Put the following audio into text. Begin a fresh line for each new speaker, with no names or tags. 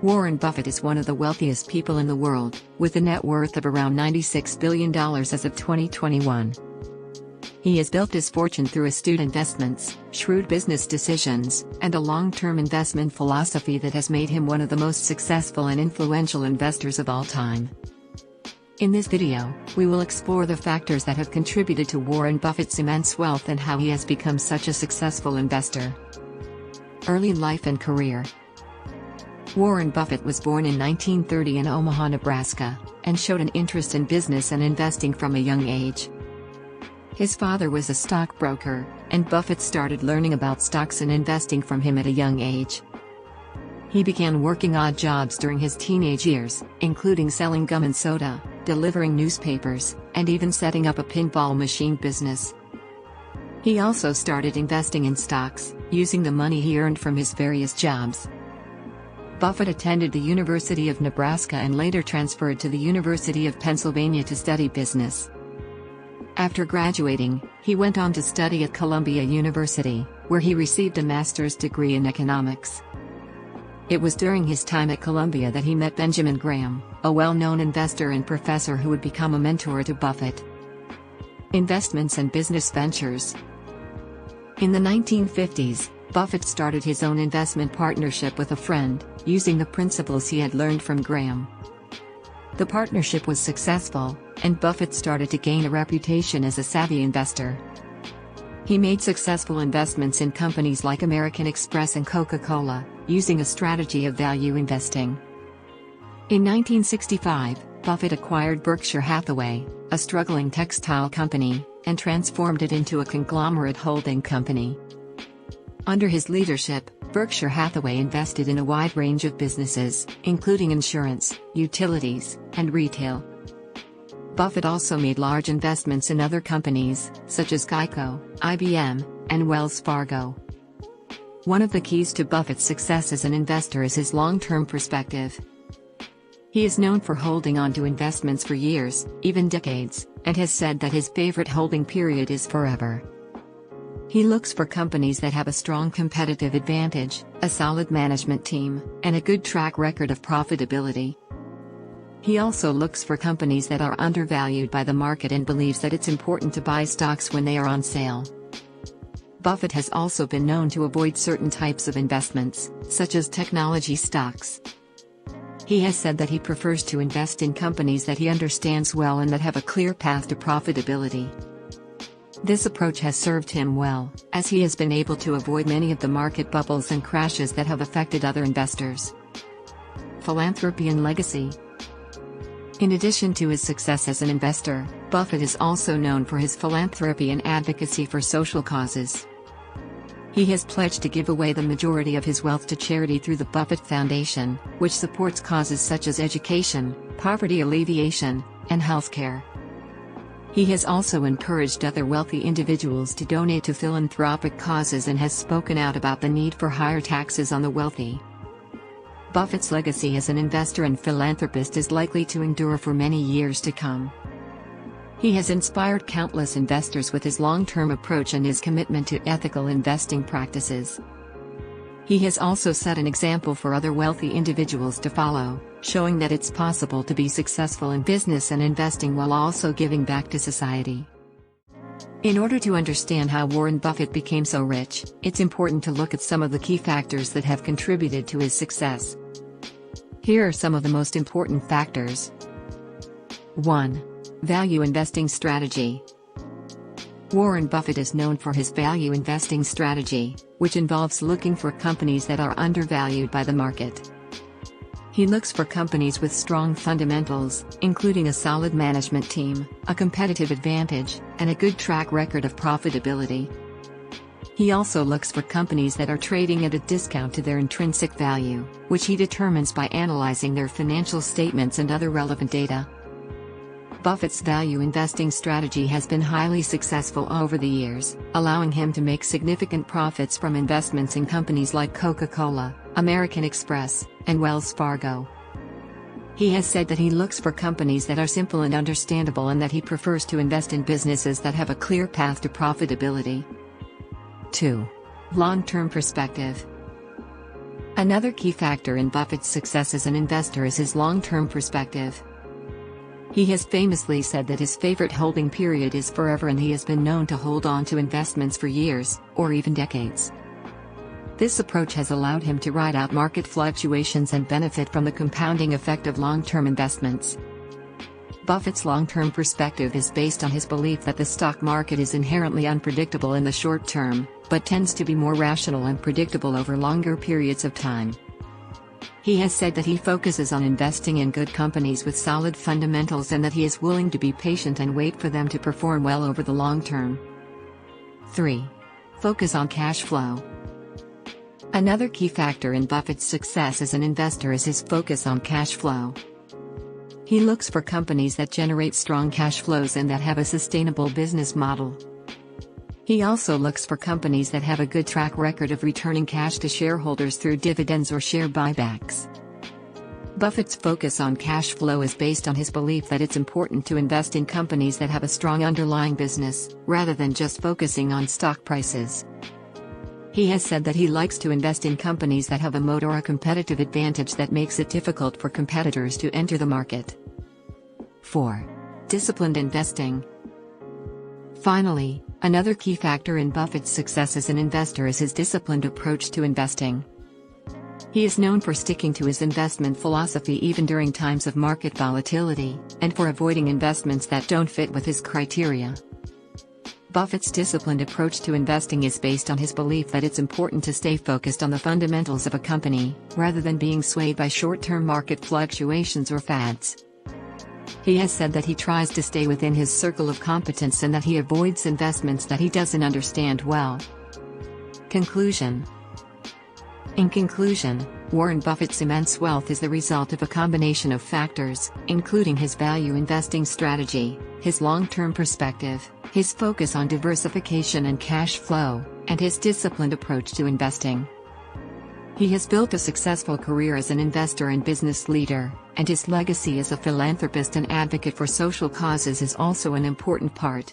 Warren Buffett is one of the wealthiest people in the world, with a net worth of around $96 billion as of 2021. He has built his fortune through astute investments, shrewd business decisions, and a long-term investment philosophy that has made him one of the most successful and influential investors of all time. In this video, we will explore the factors that have contributed to Warren Buffett's immense wealth and how he has become such a successful investor. Early life and career. Warren Buffett was born in 1930 in Omaha, Nebraska, and showed an interest in business and investing from a young age. His father was a stockbroker, and Buffett started learning about stocks and investing from him at a young age. He began working odd jobs during his teenage years, including selling gum and soda, delivering newspapers, and even setting up a pinball machine business. He also started investing in stocks, using the money he earned from his various jobs. Buffett attended the University of Nebraska and later transferred to the University of Pennsylvania to study business. After graduating, he went on to study at Columbia University, where he received a master's degree in economics. It was during his time at Columbia that he met Benjamin Graham, a well-known investor and professor who would become a mentor to Buffett. Investments and business ventures. In the 1950s, Buffett started his own investment partnership with a friend, using the principles he had learned from Graham. The partnership was successful, and Buffett started to gain a reputation as a savvy investor. He made successful investments in companies like American Express and Coca-Cola, using a strategy of value investing. In 1965, Buffett acquired Berkshire Hathaway, a struggling textile company, and transformed it into a conglomerate holding company. Under his leadership, Berkshire Hathaway invested in a wide range of businesses, including insurance, utilities, and retail. Buffett also made large investments in other companies, such as Geico, IBM, and Wells Fargo. One of the keys to Buffett's success as an investor is his long-term perspective. He is known for holding on to investments for years, even decades, and has said that his favorite holding period is forever. He looks for companies that have a strong competitive advantage, a solid management team, and a good track record of profitability. He also looks for companies that are undervalued by the market and believes that it's important to buy stocks when they are on sale. Buffett has also been known to avoid certain types of investments, such as technology stocks. He has said that he prefers to invest in companies that he understands well and that have a clear path to profitability. This approach has served him well, as he has been able to avoid many of the market bubbles and crashes that have affected other investors. Philanthropy and legacy. In addition to his success as an investor, Buffett is also known for his philanthropy and advocacy for social causes. He has pledged to give away the majority of his wealth to charity through the Buffett Foundation, which supports causes such as education, poverty alleviation, and healthcare. He has also encouraged other wealthy individuals to donate to philanthropic causes and has spoken out about the need for higher taxes on the wealthy. Buffett's legacy as an investor and philanthropist is likely to endure for many years to come. He has inspired countless investors with his long-term approach and his commitment to ethical investing practices. He has also set an example for other wealthy individuals to follow, showing that it's possible to be successful in business and investing while also giving back to society. In order to understand how Warren Buffett became so rich, it's important to look at some of the key factors that have contributed to his success. Here are some of the most important factors. 1. Value investing strategy. Warren Buffett is known for his value investing strategy, which involves looking for companies that are undervalued by the market. He looks for companies with strong fundamentals, including a solid management team, a competitive advantage, and a good track record of profitability. He also looks for companies that are trading at a discount to their intrinsic value, which he determines by analyzing their financial statements and other relevant data. Buffett's value investing strategy has been highly successful over the years, allowing him to make significant profits from investments in companies like Coca-Cola, American Express, and Wells Fargo. He has said that he looks for companies that are simple and understandable and that he prefers to invest in businesses that have a clear path to profitability. 2. Long-term perspective. Another key factor in Buffett's success as an investor is his long-term perspective. He has famously said that his favorite holding period is forever, and he has been known to hold on to investments for years, or even decades. This approach has allowed him to ride out market fluctuations and benefit from the compounding effect of long-term investments. Buffett's long-term perspective is based on his belief that the stock market is inherently unpredictable in the short term, but tends to be more rational and predictable over longer periods of time. He has said that he focuses on investing in good companies with solid fundamentals and that he is willing to be patient and wait for them to perform well over the long term. 3. Focus on cash flow. Another key factor in Buffett's success as an investor is his focus on cash flow. He looks for companies that generate strong cash flows and that have a sustainable business model. He also looks for companies that have a good track record of returning cash to shareholders through dividends or share buybacks. Buffett's focus on cash flow is based on his belief that it's important to invest in companies that have a strong underlying business, rather than just focusing on stock prices. He has said that he likes to invest in companies that have a moat or a competitive advantage that makes it difficult for competitors to enter the market. 4. Disciplined investing. Finally, another key factor in Buffett's success as an investor is his disciplined approach to investing. He is known for sticking to his investment philosophy even during times of market volatility, and for avoiding investments that don't fit with his criteria. Buffett's disciplined approach to investing is based on his belief that it's important to stay focused on the fundamentals of a company, rather than being swayed by short-term market fluctuations or fads. He has said that he tries to stay within his circle of competence and that he avoids investments that he doesn't understand well. Conclusion. In conclusion, Warren Buffett's immense wealth is the result of a combination of factors, including his value investing strategy, his long-term perspective, his focus on diversification and cash flow, and his disciplined approach to investing. He has built a successful career as an investor and business leader, and his legacy as a philanthropist and advocate for social causes is also an important part.